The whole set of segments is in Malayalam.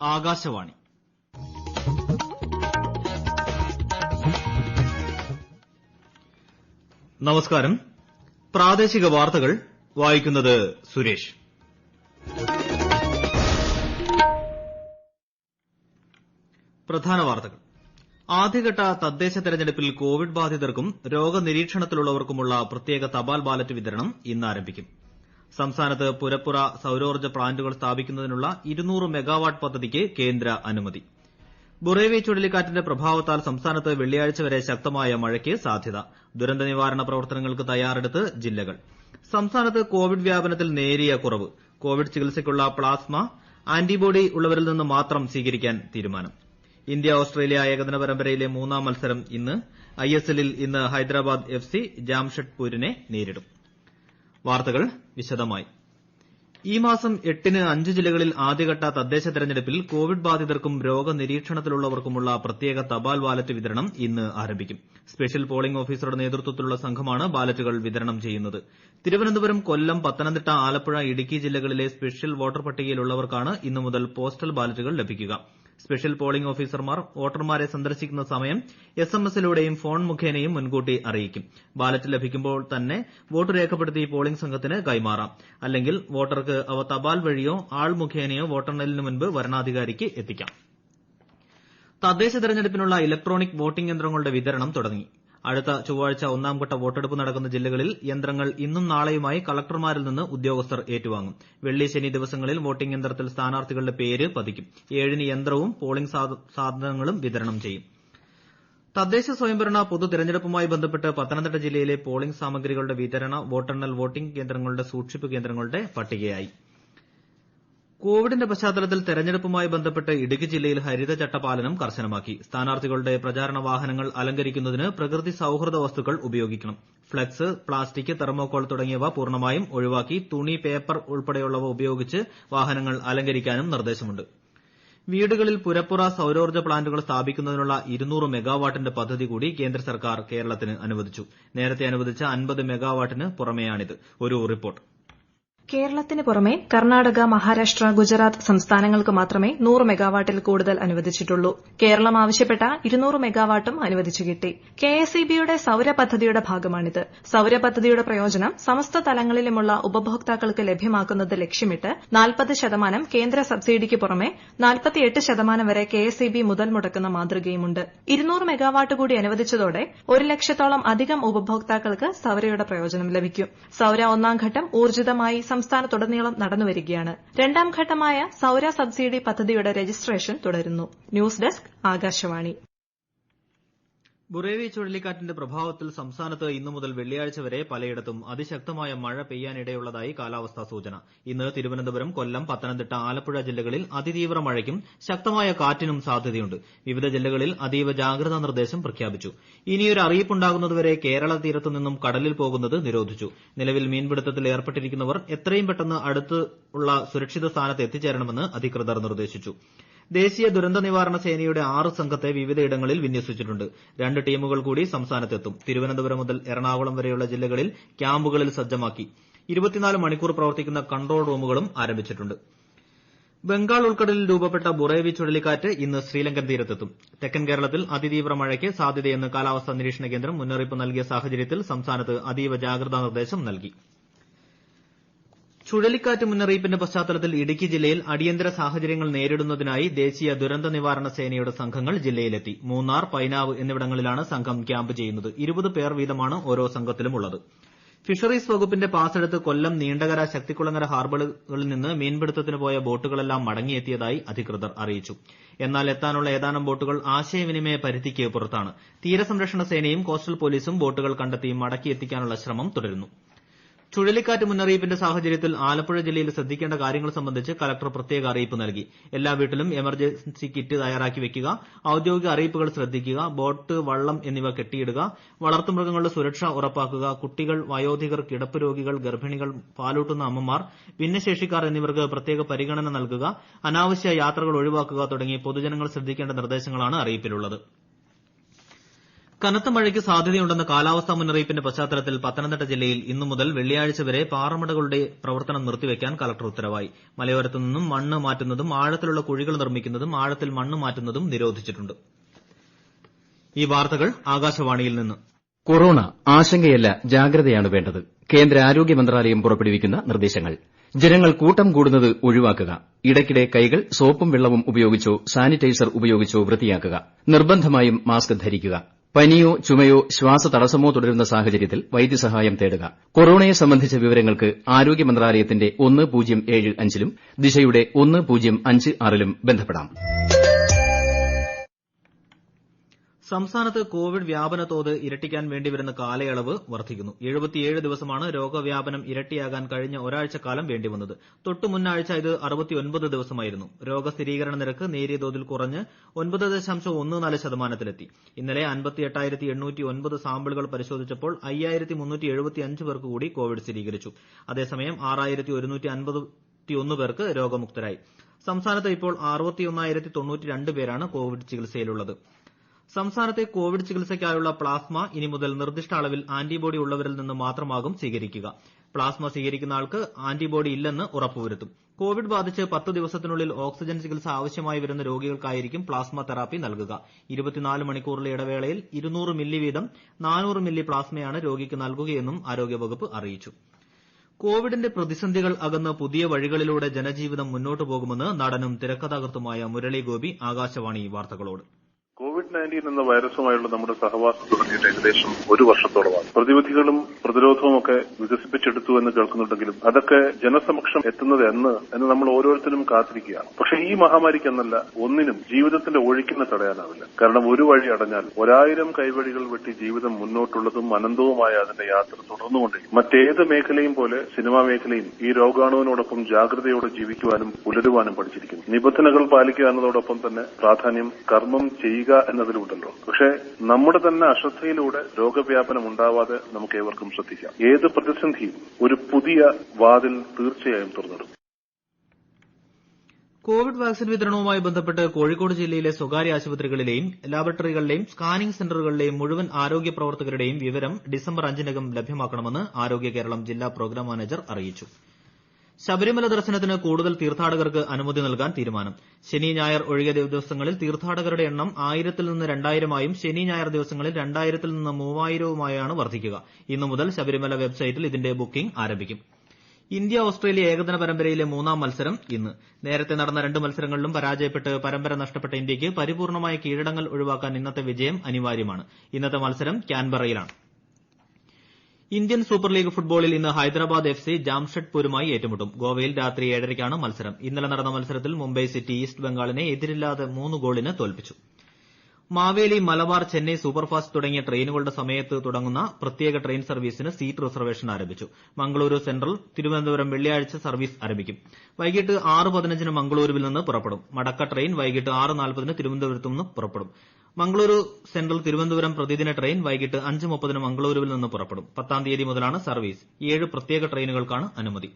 ആകാശവാണി. നമസ്കാരം. പ്രാദേശിക വാർത്തകൾ വായിക്കുന്നത് സുരേഷ്. പ്രധാന വാർത്തകൾ. ആദ്യഘട്ട തദ്ദേശ തെരഞ്ഞെടുപ്പിൽ കോവിഡ് ബാധിതർക്കും രോഗനിരീക്ഷണത്തിലുള്ളവർക്കുമുള്ള പ്രത്യേക തപാൽ ബാലറ്റ് വിതരണം ഇന്ന് ആരംഭിക്കും. സംസ്ഥാനത്ത് പുരപ്പുറ സൌരോർജ്ജ പ്ലാന്റുകൾ സ്ഥാപിക്കുന്നതിനുള്ള 200 മെഗാവാട്ട് പദ്ധതിക്ക് കേന്ദ്ര അനുമതി. ബുറേവി ചുഴലിക്കാറ്റിന്റെ പ്രഭാവത്താൽ സംസ്ഥാനത്ത് വെള്ളിയാഴ്ച വരെ ശക്തമായ മഴയ്ക്ക് സാധ്യത. ദുരന്ത നിവാരണ പ്രവർത്തനങ്ങൾക്ക് തയ്യാറെടുത്ത് ജില്ലകൾ. സംസ്ഥാനത്ത് കോവിഡ് വ്യാപനത്തിൽ നേരിയ കുറവ്. കോവിഡ് ചികിത്സയ്ക്കുള്ള പ്ലാസ്മ ആന്റിബോഡി ഉള്ളവരിൽ നിന്ന് മാത്രം സ്വീകരിക്കാൻ തീരുമാനം. ഇന്ത്യ ഓസ്ട്രേലിയ ഏകദിന പരമ്പരയിലെ മൂന്നാം മത്സരം ഇന്ന്. ഐഎസ്എല്ലിൽ ഇന്ന് ഹൈദരാബാദ് എഫ്സി ജാംഷഡ്പൂരിനെ നേരിടും. വാർത്തകൾ വിശദമായി. ഈ മാസം 8-ന് 5 ജില്ലകളിൽ ആദ്യഘട്ട തദ്ദേശ തെരഞ്ഞെടുപ്പിൽ കോവിഡ് ബാധിതർക്കും രോഗനിരീക്ഷണത്തിലുള്ളവർക്കുമുള്ള പ്രത്യേക തപാൽ ബാലറ്റ് വിതരണം ഇന്ന് ആരംഭിക്കും. സ്പെഷ്യൽ പോളിംഗ് ഓഫീസറുടെ നേതൃത്വത്തിലുള്ള സംഘമാണ് ബാലറ്റുകൾ വിതരണം ചെയ്യുന്നത്. തിരുവനന്തപുരം, കൊല്ലം, പത്തനംതിട്ട, ആലപ്പുഴ, ഇടുക്കി ജില്ലകളിലെ സ്പെഷ്യൽ വോട്ടർ പട്ടികയിലുള്ളവർക്കാണ് ഇന്നു മുതൽ പോസ്റ്റൽ ബാലറ്റുകൾ ലഭിക്കുക. സ്പെഷ്യൽ പോളിംഗ് ഓഫീസർമാർ വോട്ടർമാരെ സന്ദർശിക്കുന്ന സമയം എസ്എംഎസിലൂടെയും ഫോൺ മുഖേനയും മുൻകൂട്ടി അറിയിക്കും. ബാലറ്റ് ലഭിക്കുമ്പോൾ തന്നെ വോട്ട് രേഖപ്പെടുത്തി പോളിംഗ് സംഘത്തിന് കൈമാറാം. അല്ലെങ്കിൽ വോട്ടർക്ക് അവ തപാൽ വഴിയോ ആൾ മുഖേനയോ വോട്ടെണ്ണലിന് മുൻപ് വരണാധികാരിക്ക് എത്തിക്കാം. തദ്ദേശ തെരഞ്ഞെടുപ്പിനുള്ള ഇലക്ട്രോണിക് വോട്ടിംഗ് യന്ത്രങ്ങളുടെ വിതരണം തുടങ്ങി. അടുത്ത ചൊവ്വാഴ്ച ഒന്നാംഘട്ട വോട്ടെടുപ്പ് നടക്കുന്ന ജില്ലകളിൽ യന്ത്രങ്ങൾ ഇന്നും നാളെയുമായി കളക്ടർമാരിൽ നിന്ന് ഉദ്യോഗസ്ഥർ ഏറ്റുവാങ്ങും. വെള്ളി, ശനി ദിവസങ്ങളിൽ വോട്ടിംഗ് യന്ത്രത്തിൽ സ്ഥാനാർത്ഥികളുടെ പേര് പതിക്കും. 7-ന് യന്ത്രവും പോളിംഗ് സാധനങ്ങളും വിതരണം ചെയ്യും. തദ്ദേശ സ്വയംഭരണ പൊതു തെരഞ്ഞെടുപ്പുമായി ബന്ധപ്പെട്ട് പത്തനംതിട്ട ജില്ലയിലെ പോളിംഗ് സാമഗ്രികളുടെ വിതരണ, വോട്ടെണ്ണൽ, വോട്ടിംഗ് കേന്ദ്രങ്ങളുടെ സൂക്ഷിപ്പ് കേന്ദ്രങ്ങളുടെ പട്ടികയായി. കോവിഡിന്റെ പശ്ചാത്തലത്തിൽ തെരഞ്ഞെടുപ്പുമായി ബന്ധപ്പെട്ട് ഇടുക്കി ജില്ലയിൽ ഹരിതചട്ട പാലനം കർശനമാക്കി. സ്ഥാനാർത്ഥികളുടെ പ്രചാരണ വാഹനങ്ങൾ അലങ്കരിക്കുന്നതിന് പ്രകൃതി സൌഹൃദ വസ്തുക്കൾ ഉപയോഗിക്കണം. ഫ്ളക്സ്, പ്ലാസ്റ്റിക്, തെർമോകോൾ തുടങ്ങിയവ പൂർണ്ണമായും ഒഴിവാക്കി തുണി, പേപ്പർ ഉൾപ്പെടെയുള്ളവ ഉപയോഗിച്ച് വാഹനങ്ങൾ അലങ്കരിക്കാനും നിർദ്ദേശമുണ്ട്. വീടുകളിൽ പുരപ്പുറ സൌരോർജ്ജ പ്ലാന്റുകൾ സ്ഥാപിക്കുന്നതിനുള്ള 200 മെഗാവാട്ടിന്റെ പദ്ധതി കൂടി കേന്ദ്ര സർക്കാർ കേരളത്തിന് അനുവദിച്ചു. നേരത്തെ അനുവദിച്ച 50 മെഗാവാട്ടിന് പുറമെയാണിത്. ഒരു റിപ്പോർട്ട്. കേരളത്തിന് പുറമെ കർണാടക, മഹാരാഷ്ട്ര, ഗുജറാത്ത് സംസ്ഥാനങ്ങൾക്ക് മാത്രമേ 100 മെഗാവാട്ടിൽ കൂടുതൽ അനുവദിച്ചിട്ടുള്ളൂ. കേരളം ആവശ്യപ്പെട്ട 200 മെഗാവാട്ടും അനുവദിച്ചു കിട്ടി. കെഎസ്ഇബിയുടെ സൌര പദ്ധതിയുടെ ഭാഗമാണിത്. സൌര പദ്ധതിയുടെ പ്രയോജനം സമസ്ത തലങ്ങളിലുമുള്ള ഉപഭോക്താക്കൾക്ക് ലഭ്യമാക്കുന്നത് ലക്ഷ്യമിട്ട് 40% കേന്ദ്ര സബ്സിഡിക്ക് പുറമെ 48% വരെ കെഎസ്ഇബി മുതൽ മുടക്കുന്ന മാതൃകയുമുണ്ട്. 200 മെഗാവാട്ട് കൂടി അനുവദിച്ചതോടെ 1 ലക്ഷത്തോളം അധികം ഉപഭോക്താക്കൾക്ക് സൌരയുടെ പ്രയോജനം ലഭിക്കും. സൌര ഒന്നാം ഘട്ടം ഊർജിതമായി സംസ്ഥാനത്തുടനീളം നടന്നുവരികയാണ്. രണ്ടാം ഘട്ടമായ സൌര സബ്സിഡി പദ്ധതിയുടെ രജിസ്ട്രേഷൻ തുടരുന്നു. News desk, Akashvani. ബുറേവി ചുഴലിക്കാറ്റിന്റെ പ്രഭാവത്തിൽ സംസ്ഥാനത്ത് ഇന്നു മുതൽ വെള്ളിയാഴ്ച വരെ പലയിടത്തും അതിശക്തമായ മഴ പെയ്യാനിടയുള്ളതായി കാലാവസ്ഥാ സൂചന. ഇന്ന് തിരുവനന്തപുരം, കൊല്ലം, പത്തനംതിട്ട, ആലപ്പുഴ ജില്ലകളിൽ അതിതീവ്ര മഴയ്ക്കും ശക്തമായ കാറ്റിനും സാധ്യതയുണ്ട്. വിവിധ ജില്ലകളിൽ അതീവ ജാഗ്രതാ നിർദ്ദേശം പ്രഖ്യാപിച്ചു. ഇനിയൊരു അറിയിപ്പുണ്ടാകുന്നതുവരെ കേരള തീരത്തു നിന്നും കടലിൽ പോകുന്നത് നിരോധിച്ചു. നിലവിൽ മീൻപിടുത്തത്തിൽ ഏർപ്പെട്ടിരിക്കുന്നവർ എത്രയും പെട്ടെന്ന് അടുത്തുള്ള സുരക്ഷിത സ്ഥാനത്ത് എത്തിച്ചേരണമെന്ന് അധികൃതർ നിർദ്ദേശിച്ചു. ദേശീയ ദുരന്ത നിവാരണ സേനയുടെ 6 സംഘത്തെ വിവിധയിടങ്ങളിൽ വിന്യസിച്ചിട്ടുണ്ട്. 2 ടീമുകൾ കൂടി സംസ്ഥാനത്തെത്തും. തിരുവനന്തപുരം മുതൽ എറണാകുളം വരെയുള്ള ജില്ലകളിൽ ക്യാമ്പുകളിൽ സജ്ജമാക്കി. 24 മണിക്കൂർ പ്രവർത്തിക്കുന്ന കൺട്രോൾ റൂമുകളും ആരംഭിച്ചിട്ടുണ്ട്. ബംഗാൾ ഉൾക്കടലിൽ രൂപപ്പെട്ട ബുറേവി ചുഴലിക്കാറ്റ് ഇന്ന് ശ്രീലങ്കൻ തീരത്തെത്തും. തെക്കൻ കേരളത്തിൽ അതിതീവ്ര മഴയ്ക്ക് സാധ്യതയെന്ന് കാലാവസ്ഥാ നിരീക്ഷണ കേന്ദ്രം മുന്നറിയിപ്പ് നൽകിയ സാഹചര്യത്തിൽ സംസ്ഥാനത്ത് അതീവ ജാഗ്രതാ നിർദ്ദേശം നൽകി. ചുഴലിക്കാറ്റ് മുന്നറിയിപ്പിന്റെ പശ്ചാത്തലത്തിൽ ഇടുക്കി ജില്ലയിൽ അടിയന്തര സാഹചര്യങ്ങൾ നേരിടുന്നതിനായി ദേശീയ ദുരന്ത നിവാരണ സേനയുടെ സംഘങ്ങൾ ജില്ലയിലെത്തി. മൂന്നാർ, പൈനാവ് എന്നിവിടങ്ങളിലാണ് സംഘം ക്യാമ്പ് ചെയ്യുന്നത്. 20 പേർ വീതമാണ് ഓരോ സംഘത്തിലുമുള്ളത്. ഫിഷറീസ് വകുപ്പിന്റെ പാസെടുത്ത് കൊല്ലം, നീണ്ടകര, ശക്തികുളങ്ങര ഹാർബറുകളിൽ നിന്ന് മീൻപിടുത്തത്തിന് പോയ ബോട്ടുകളെല്ലാം മടങ്ങിയെത്തിയതായി അധികൃതർ അറിയിച്ചു. എന്നാൽ എത്താനുള്ള ഏതാനും ബോട്ടുകൾ ആശയവിനിമയ പരിധിക്ക് പുറത്താണ്. തീരസംരക്ഷണ സേനയും കോസ്റ്റൽ പോലീസും ബോട്ടുകൾ കണ്ടെത്തി മടക്കിയെത്തിക്കാനുള്ള ശ്രമം തുടരുന്നു. ചുഴലിക്കാറ്റ് മുന്നറിയിപ്പിന്റെ സാഹചര്യത്തിൽ ആലപ്പുഴ ജില്ലയിൽ ശ്രദ്ധിക്കേണ്ട കാര്യങ്ങൾ സംബന്ധിച്ച് കലക്ടർ പ്രത്യേക അറിയിപ്പ് നൽകി. എല്ലാ വീട്ടിലും എമർജൻസി കിറ്റ് തയ്യാറാക്കി വയ്ക്കുക, ഔദ്യോഗിക അറിയിപ്പുകൾ ശ്രദ്ധിക്കുക, ബോട്ട്, വള്ളം എന്നിവ കെട്ടിയിടുക, വളർത്തുമൃഗങ്ങളുടെ സുരക്ഷ ഉറപ്പാക്കുക, കുട്ടികൾ, വയോധികർ, കിടപ്പ് രോഗികൾ, ഗർഭിണികൾ, പാലൂട്ടുന്ന അമ്മമാർ, ഭിന്നശേഷിക്കാർ എന്നിവർക്ക് പ്രത്യേക പരിഗണന നൽകുക, അനാവശ്യ യാത്രകൾ ഒഴിവാക്കുക തുടങ്ങി പൊതുജനങ്ങൾ ശ്രദ്ധിക്കേണ്ട നിർദ്ദേശങ്ങളാണ് അറിയിപ്പിലുള്ളത്. കനത്ത മഴയ്ക്ക് സാധ്യതയുണ്ടെന്ന കാലാവസ്ഥാ മുന്നറിയിപ്പിന്റെ പശ്ചാത്തലത്തിൽ പത്തനംതിട്ട ജില്ലയിൽ ഇന്നു മുതൽ വെള്ളിയാഴ്ച വരെ പാറമടകളുടെ പ്രവർത്തനം നിർത്തിവയ്ക്കാൻ കളക്ടർ ഉത്തരവായി. മലയോരത്തു നിന്നും മണ്ണ് മാറ്റുന്നതും ആഴത്തിലുള്ള കുഴികൾ നിർമ്മിക്കുന്നതും ആഴത്തിൽ മണ്ണ് മാറ്റുന്നതും നിരോധിച്ചിട്ടുണ്ട്. ഈ വാർത്തകൾ ആകാശവാണിയിൽ നിന്ന്. കൊറോണ ആശങ്കയല്ല, ജാഗ്രതയാണ് വേണ്ടത്. കേന്ദ്ര ആരോഗ്യ മന്ത്രാലയം പുറപ്പെടുവിക്കുന്ന നിർദ്ദേശങ്ങൾ. ജനങ്ങൾ കൂട്ടം കൂടുന്നത് ഒഴിവാക്കുക. ഇടയ്ക്കിടെ കൈകൾ സോപ്പും വെള്ളവും ഉപയോഗിച്ചോ സാനിറ്റൈസർ ഉപയോഗിച്ചോ വൃത്തിയാക്കുക. നിർബന്ധമായും മാസ്ക് ധരിക്കുക. പനിയോ ചുമയോ ശ്വാസതടസ്സമോ തുടരുന്ന സാഹചര്യത്തിൽ വൈദ്യസഹായം തേടുക. കൊറോണയെ സംബന്ധിച്ച വിവരങ്ങൾക്ക് ആരോഗ്യ മന്ത്രാലയത്തിന്റെ 1075 ലും ദിശയുടെ 1056 ലും ബന്ധപ്പെടാം. സംസ്ഥാനത്ത് കോവിഡ് വ്യാപന തോത് ഇരട്ടിക്കാൻ വേണ്ടിവരുന്ന കാലയളവ് വർദ്ധിക്കുന്നു. 77 ദിവസമാണ് രോഗവ്യാപനം ഇരട്ടിയാകാൻ കഴിഞ്ഞ ഒരാഴ്ചക്കാലം വേണ്ടിവന്നത്. തൊട്ടുമുന്നാഴ്ച ഇത് 69 ദിവസമായിരുന്നു. രോഗസ്ഥിരീകരണ നിരക്ക് നേരിയ തോതിൽ കുറഞ്ഞ് 9.14%-ലെത്തി. ഇന്നലെ 58,809 സാമ്പിളുകൾ പരിശോധിച്ചപ്പോൾ 5,375 പേർക്ക് കൂടി കോവിഡ് സ്ഥിരീകരിച്ചു. അതേസമയം 6,151 പേർക്ക് രോഗമുക്തരായി. സംസ്ഥാനത്ത് ഇപ്പോൾ 61,092 പേരാണ് കോവിഡ് ചികിത്സയിലുള്ളത്. സംസ്ഥാനത്തെ കോവിഡ് ചികിത്സയ്ക്കായുള്ള പ്ലാസ്മ ഇനി മുതൽ നിർദ്ദിഷ്ട അളവിൽ ആന്റിബോഡി ഉള്ളവരിൽ നിന്ന് മാത്രമാകും സ്വീകരിക്കുക. പ്ലാസ്മ സ്വീകരിക്കുന്ന ആൾക്ക് ആന്റിബോഡി ഇല്ലെന്ന് ഉറപ്പുവരുത്തും. കോവിഡ് ബാധിച്ച് 10 ദിവസത്തിനുള്ളിൽ ഓക്സിജൻ ചികിത്സ ആവശ്യമായി വരുന്ന രോഗികൾക്കായിരിക്കും പ്ലാസ്മ തെറാപ്പി നൽകുക. 24 മണിക്കൂറിലെ ഇടവേളയിൽ 200 മില്ലി വീതം 400 മില്ലി പ്ലാസ്മയാണ് രോഗിക്ക് നൽകുകയെന്നും ആരോഗ്യവകുപ്പ് അറിയിച്ചു. കോവിഡിന്റെ പ്രതിസന്ധികൾ അകന്ന് പുതിയ വഴികളിലൂടെ ജനജീവിതം മുന്നോട്ടു പോകുമെന്ന് നടനും തിരക്കഥാകൃത്തുമായ മുരളി ഗോപി ആകാശവാണി വാർത്തകളോട്. COVID-19 എന്ന വൈറസുമായുള്ള നമ്മുടെ സഹവാസം തുടങ്ങിയിട്ട് ഏകദേശം 1 വർഷത്തോളമാണ്. പ്രതിവിധികളും പ്രതിരോധവും ഒക്കെ വികസിപ്പിച്ചെടുത്തു എന്ന് കേൾക്കുന്നുണ്ടെങ്കിലും അതൊക്കെ ജനസമക്ഷം എത്തുന്നത് എന്ന് നമ്മൾ ഓരോരുത്തരും കാത്തിരിക്കുകയാണ്. പക്ഷേ ഈ മഹാമാരിക്ക് എന്നല്ല ഒന്നിനും ജീവിതത്തിന്റെ ഒഴുക്കിനെ തടയാനാവില്ല. കാരണം ഒരു വഴി അടഞ്ഞാൽ 1000 കൈവഴികൾ വെട്ടി ജീവിതം മുന്നോട്ടുള്ളതും അനന്തവുമായ അതിന്റെ യാത്ര തുടർന്നുകൊണ്ടിരിക്കും. മറ്റേത് മേഖലയും പോലെ സിനിമാ മേഖലയും ഈ രോഗാണുവിനോടൊപ്പം ജാഗ്രതയോടെ ജീവിക്കുവാനും പുലരുവാനും പഠിച്ചിരിക്കുന്നു. നിബന്ധനകൾ പാലിക്കുക എന്നതോടൊപ്പം തന്നെ പ്രാധാന്യം കർമ്മം ചെയ്യുക എന്നതിലുണ്ടല്ലോ. പക്ഷേ നമ്മുടെ തന്നെ അശ്രദ്ധയിലൂടെ രോഗവ്യാപനം ഉണ്ടാവാതെ നമുക്ക് ഏവർക്കും ശ്രദ്ധിക്കാം. ഏത് പ്രതിസന്ധിയും ഒരു പുതിയ വാതിൽ തീർച്ചയായും തുറന്നിടും. കോവിഡ് വാക്സിൻ വിതരണവുമായി ബന്ധപ്പെട്ട് കോഴിക്കോട് ജില്ലയിലെ സ്വകാര്യ ആശുപത്രികളിലെയും ലാബറട്ടറികളിലെയും സ്കാനിംഗ് സെന്ററുകളിലെയും മുഴുവൻ ആരോഗ്യ പ്രവർത്തകരുടെയും വിവരം ഡിസംബർ 5-നകം ലഭ്യമാക്കണമെന്ന് ആരോഗ്യ കേരളം ജില്ലാ പ്രോഗ്രാം മാനേജർ അറിയിച്ചു. ശബരിമല ദർശനത്തിന് കൂടുതൽ തീർത്ഥാടകർക്ക് അനുമതി നൽകാൻ തീരുമാനം. ശനി ഞായർ ഒഴികെ ദിവസങ്ങളിൽ തീർത്ഥാടകരുടെ എണ്ണം 1000-ൽ നിന്ന് 2000-ആയും ശനി ഞായർ ദിവസങ്ങളിൽ 2000-ൽ നിന്ന് 3000-ആയുമാണ് വർദ്ധിക്കുക. ഇന്നു മുതൽ ശബരിമല വെബ്സൈറ്റിൽ ഇതിന്റെ ബുക്കിംഗ് ആരംഭിക്കും. ഇന്ത്യ ഓസ്ട്രേലിയ ഏകദിന പരമ്പരയിലെ 3ാം മത്സരം ഇന്ന്. നേരത്തെ നടന്ന 2 മത്സരങ്ങളിലും പരാജയപ്പെട്ട് പരമ്പര നഷ്ടപ്പെട്ട ഇന്ത്യയ്ക്ക് പരിപൂർണമായ കീഴടങ്ങൽ ഒഴിവാക്കാൻ ഇന്നത്തെ വിജയം അനിവാര്യമാണ്. ഇന്നത്തെ മത്സരം കാൻബറയിലാണ്. ഇന്ത്യൻ സൂപ്പർ ലീഗ് ഫുട്ബോളിൽ ഇന്ന് ഹൈദരാബാദ് FC ജാംഷഡ്പൂരുമായി ഏറ്റുമുട്ടും. ഗോവയിൽ രാത്രി 7:30-ക്കാണ് മത്സരം. ഇന്നലെ നടന്ന മത്സരത്തിൽ മുംബൈ സിറ്റി ഈസ്റ്റ് ബംഗാളിനെ എതിരില്ലാതെ 3 ഗോളിന് തോൽപ്പിച്ചു. മാവേലി, മലബാർ, ചെന്നൈ സൂപ്പർഫാസ്റ്റ് തുടങ്ങിയ ട്രെയിനുകളുടെ സമയത്ത് തുടങ്ങുന്ന പ്രത്യേക ട്രെയിൻ സർവീസിന് സീറ്റ് റിസർവേഷൻ ആരംഭിച്ചു. മംഗളൂരു സെൻട്രൽ തിരുവനന്തപുരം വെള്ളിയാഴ്ച സർവീസ് ആരംഭിക്കും. വൈകിട്ട് 6:15-ന് മംഗളൂരുവിൽ നിന്ന് പുറപ്പെടും. മടക്ക ട്രെയിൻ വൈകിട്ട് 6:40-ന് തിരുവനന്തപുരത്ത് നിന്ന് പുറപ്പെടും. മംഗളൂരു സെൻട്രൽ തിരുവനന്തപുരം പ്രതിദിന ട്രെയിൻ വൈകിട്ട് 5:30-ന് മംഗളൂരുവിൽ നിന്ന് പുറപ്പെടും. 10-ാം തീയതി മുതലാണ് സർവീസ്. 7 പ്രത്യേക ട്രെയിനുകൾക്കാണ് അനുമതി.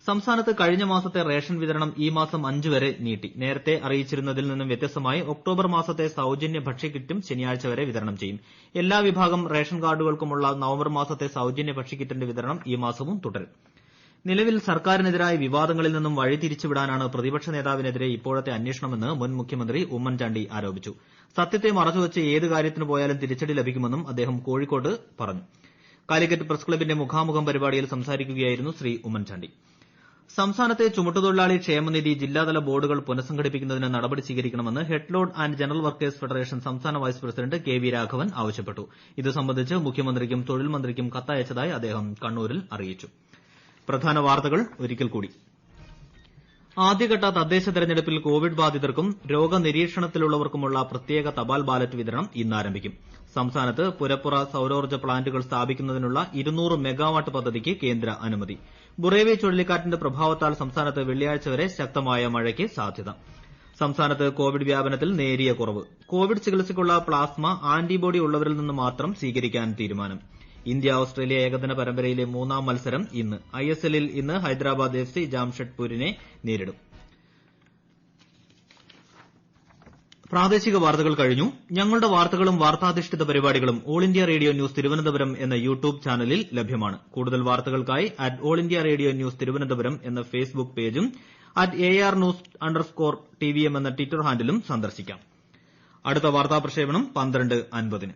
സംസ്ഥാനത്ത് കഴിഞ്ഞ മാസത്തെ റേഷൻ വിതരണം ഈ മാസം 5 വരെ നീട്ടി. നേരത്തെ അറിയിച്ചിരുന്നതിൽ നിന്നും വ്യത്യസ്തമായി ഒക്ടോബർ മാസത്തെ സൌജന്യ ഭക്ഷ്യക്കിറ്റും ശനിയാഴ്ച വരെ വിതരണം ചെയ്യും. എല്ലാ വിഭാഗം റേഷൻ കാർഡുകൾക്കുമുള്ള നവംബർ മാസത്തെ സൌജന്യ ഭക്ഷ്യക്കിറ്റിന്റെ വിതരണം ഈ മാസവും തുടരും. നിലവിൽ സർക്കാരിനെതിരായ വിവാദങ്ങളിൽ നിന്നും വഴിതിരിച്ചുവിടാനാണ് പ്രതിപക്ഷ നേതാവിനെതിരെ ഇപ്പോഴത്തെ അന്വേഷണമെന്ന് മുൻ മുഖ്യമന്ത്രി ഉമ്മൻചാണ്ടി ആരോപിച്ചു. സത്യത്തെ മറച്ചുവച്ച് ഏത് കാര്യത്തിന് പോയാലും തിരിച്ചടി ലഭിക്കുമെന്നും അദ്ദേഹം കോഴിക്കോട്ട് പറഞ്ഞു. കാലിക്കറ്റ് പ്രസ് ക്ലബിന്റെ മുഖാമുഖം പരിപാടിയിൽ സംസാരിക്കുകയായിരുന്നു ശ്രീ ഉമ്മൻചാണ്ടി. സംസ്ഥാനത്തെ ചുമട്ടുതൊഴിലാളി ക്ഷേമനിധി ജില്ലാതല ബോർഡുകൾ പുനഃസംഘടിപ്പിക്കുന്നതിന് നടപടി സ്വീകരിക്കണമെന്ന് head load and general workers federation സംസ്ഥാന vice president K V Raghavan ആവശ്യപ്പെട്ടു. ഇത് സംബന്ധിച്ച് മുഖ്യമന്ത്രിക്കും തൊഴിൽ മന്ത്രിക്കും കത്തയച്ചതായി അദ്ദേഹം കണ്ണൂരിൽ അറിയിച്ചു. പ്രധാന വാർത്തകൾ ഒരിക്കൽ കൂടി. ആദ്യഘട്ട തദ്ദേശ തെരഞ്ഞെടുപ്പിൽ കോവിഡ് ബാധിതർക്കും രോഗനിരീക്ഷണത്തിലുള്ളവർക്കുമുള്ള പ്രത്യേക തപാൽ ബാലറ്റ് വിതരണം ഇന്ന് ആരംഭിക്കും. സംസ്ഥാനത്ത് പുരപ്പുറ സൌരോർജ്ജ പ്ലാന്റുകൾ സ്ഥാപിക്കുന്നതിനുള്ള 200 മെഗാവാട്ട് പദ്ധതിക്ക് കേന്ദ്ര അനുമതി. ബുറേവി ചുഴലിക്കാറ്റിന്റെ പ്രഭാവത്താൽ സംസ്ഥാനത്ത് വെള്ളിയാഴ്ച വരെ ശക്തമായ മഴയ്ക്ക് സാധ്യത. സംസ്ഥാനത്ത് കോവിഡ് വ്യാപനത്തിൽ നേരിയ കുറവ്. കോവിഡ് ചികിത്സയ്ക്കുള്ള പ്ലാസ്മ ആന്റിബോഡി ഉള്ളവരിൽ നിന്ന് മാത്രം സ്വീകരിക്കാൻ തീരുമാനം. ഇന്ത്യ ഓസ്ട്രേലിയ ഏകദിന പരമ്പരയിലെ 3ാം മത്സരം ഇന്ന്. ISLൽ ഇന്ന് ഹൈദരാബാദ് FC ജാംഷഡ്പൂരിനെ നേരിടും. പ്രാദേശിക വാർത്തകൾ കഴിഞ്ഞു. ഞങ്ങളുടെ വാർത്തകളും വാർത്താധിഷ്ഠിത പരിപാടികളും all India radio news Thiruvananthapuram എന്ന യൂട്യൂബ് ചാനലിൽ ലഭ്യമാണ്. കൂടുതൽ വാർത്തകൾക്കായി @all India radio news Thiruvananthapuram എന്ന ഫേസ്ബുക്ക് പേജും @ARnews_TVM എന്ന ട്വിറ്റർ ഹാൻഡിലും സന്ദർശിക്കാം. അടുത്ത വാർത്താ പ്രക്ഷേപണം 12:50-ന്.